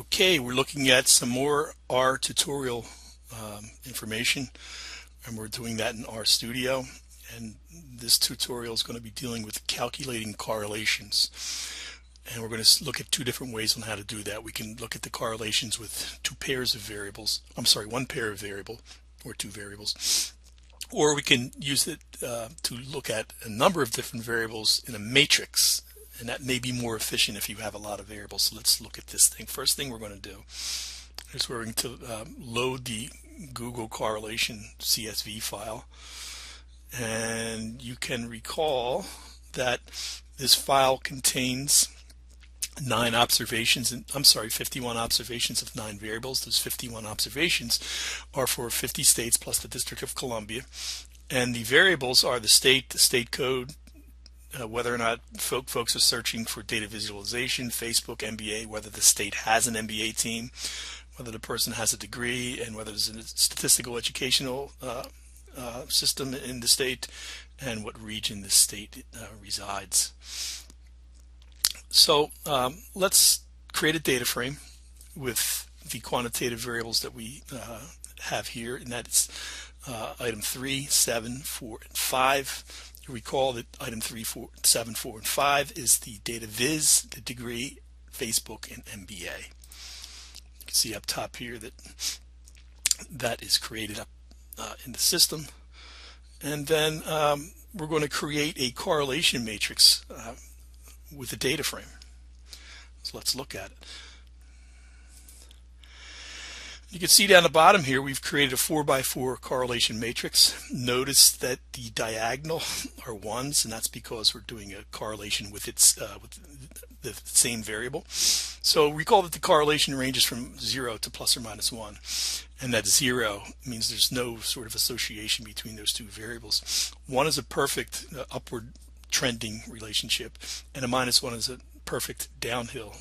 Okay, we're looking at some more R tutorial information, and we're doing that in RStudio. And this tutorial is going to be dealing with calculating correlations. And we're going to look at two different ways on how to do that. We can look at the correlations with two pairs of variables. One pair of variable or two variables. Or we can use it to look at a number of different variables in a matrix. And that may be more efficient if you have a lot of variables. So let's look at this thing. First thing we're going to do is we're going to load the Google correlation CSV file. And you can recall that this file contains 51 observations of 9 variables. Those 51 observations are for 50 states plus the District of Columbia. And the variables are the state code, whether or not folks are searching for data visualization, Facebook, MBA, whether the state has an MBA team, whether the person has a degree, and whether there's a statistical educational system in the state, and what region the state resides. So let's create a data frame with the quantitative variables that we have here, and that's item 3, 7, 4, and 5. You recall that item 3, 4, 7, 4, and 5 is the data viz, the degree, Facebook, and MBA. You can see up top here that that is created up in the system. And then we're going to create a correlation matrix with a data frame. So let's look at it. You can see down the bottom here we've created a 4x4 correlation matrix. Notice that the diagonal are ones, and that's because we're doing a correlation with with the same variable. So recall that the correlation ranges from 0 to plus or minus 1, and that 0 means there's no sort of association between those two variables. 1 is a perfect upward trending relationship, and a minus 1 is a perfect downhill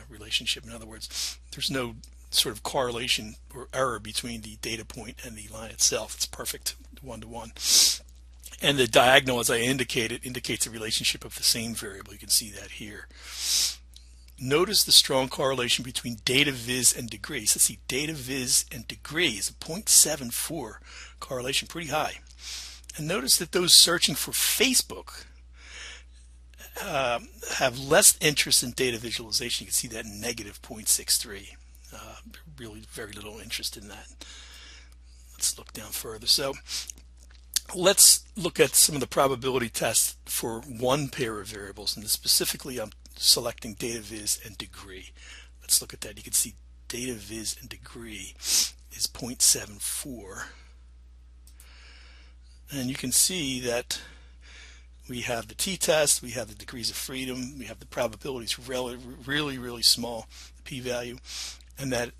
relationship. In other words, there's no sort of correlation or error between the data point and the line itself. It's perfect one-to-one. And the diagonal, as I indicated, indicates a relationship of the same variable. You can see that here. Notice the strong correlation between data viz and degree. So see, data viz and degree is a 0.74 correlation, pretty high. And notice that those searching for Facebook have less interest in data visualization. You can see that in negative 0.63. Really very little interest in that. Let's look down further. So let's look at some of the probability tests for one pair of variables, and specifically I'm selecting data viz and degree. Let's look at that. You can see data viz and degree is 0.74, and you can see that we have the t-test, we have the degrees of freedom, we have the probabilities really small, the p-value, and that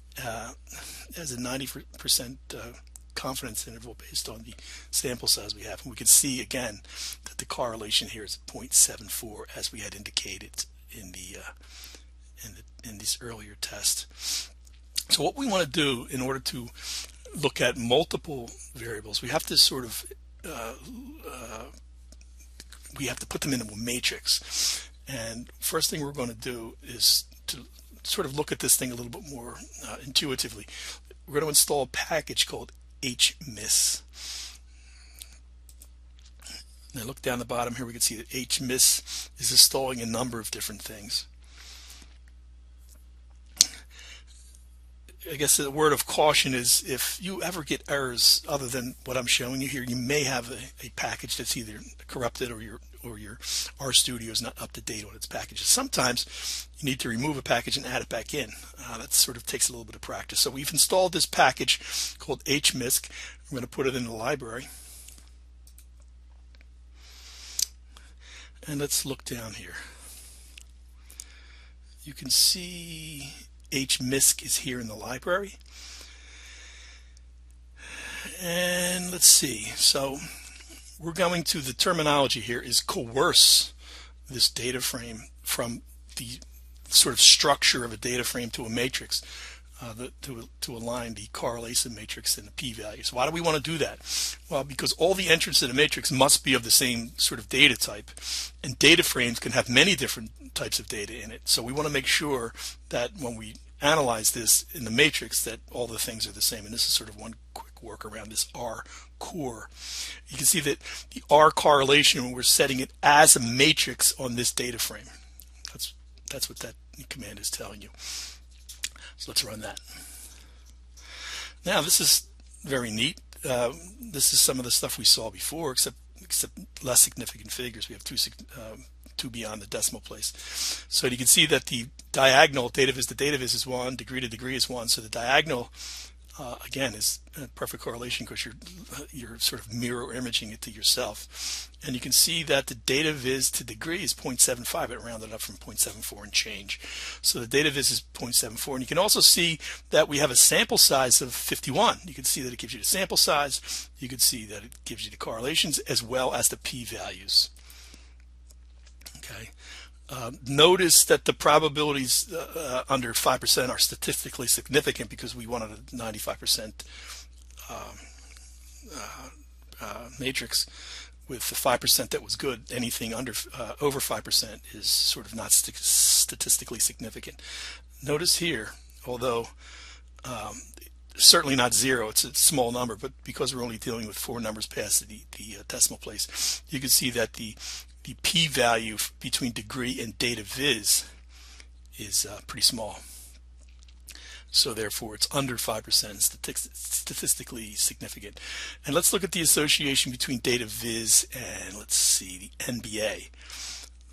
has a 90% confidence interval based on the sample size we have. And we can see again that the correlation here is 0.74, as we had indicated in this earlier test. So what we want to do in order to look at multiple variables, we have to sort of we have to put them into a matrix. And first thing we're going to do is to sort of look at this thing a little bit more intuitively. We're going to install a package called HMIS. Now look down the bottom here, we can see that HMIS is installing a number of different things. I guess the word of caution is if you ever get errors other than what I'm showing you here, you may have a package that's either corrupted or your RStudio is not up to date on its packages. Sometimes you need to remove a package and add it back in. That sort of takes a little bit of practice. So we've installed this package called HMIS. We're going to put it in the library. And let's look down here. You can see HMIS is here in the library. And let's see. So we're going to, the terminology here is coerce this data frame from the sort of structure of a data frame to a matrix. to align the correlation matrix and the p-values. Why do we want to do that? Well, because all the entrants in the matrix must be of the same sort of data type, and data frames can have many different types of data in it. So we want to make sure that when we analyze this in the matrix that all the things are the same. And this is sort of one quick work around this R core. You can see that the R correlation, we're setting it as a matrix on this data frame. That's what that command is telling you. So let's run that. Now this is very neat. This is some of the stuff we saw before, except less significant figures. We have two beyond the decimal place. So you can see that the diagonal data viz to data viz is 1, degree to degree is 1. So the diagonal again is a perfect correlation because you're sort of mirror imaging it to yourself. And you can see that the data viz to degree is 0.75. It rounded up from 0.74 and change. So the data viz is 0.74. And you can also see that we have a sample size of 51. You can see that it gives you the sample size. You can see that it gives you the correlations as well as the p-values. Okay. Notice that the probabilities under 5% are statistically significant because we wanted a 95% matrix with the 5% that was good. Anything under over 5% is sort of not statistically significant. Notice here, although certainly not 0, it's a small number, but because we're only dealing with 4 numbers past the decimal place, you can see that the p-value between degree and data viz is pretty small. So therefore it's under 5% statistically significant. And let's look at the association between data viz and, let's see, the NBA.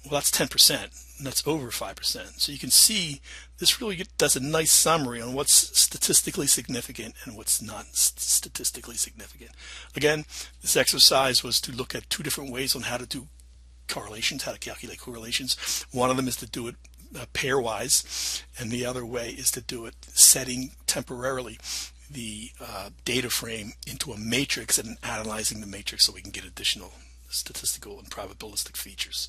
Well, that's 10%, and that's over 5%. So you can see this really does a nice summary on what's statistically significant and what's not statistically significant. Again, this exercise was to look at 2 different ways on how to do correlations, how to calculate correlations. One of them is to do it pairwise, and the other way is to do it setting temporarily the data frame into a matrix and analyzing the matrix so we can get additional statistical and probabilistic features.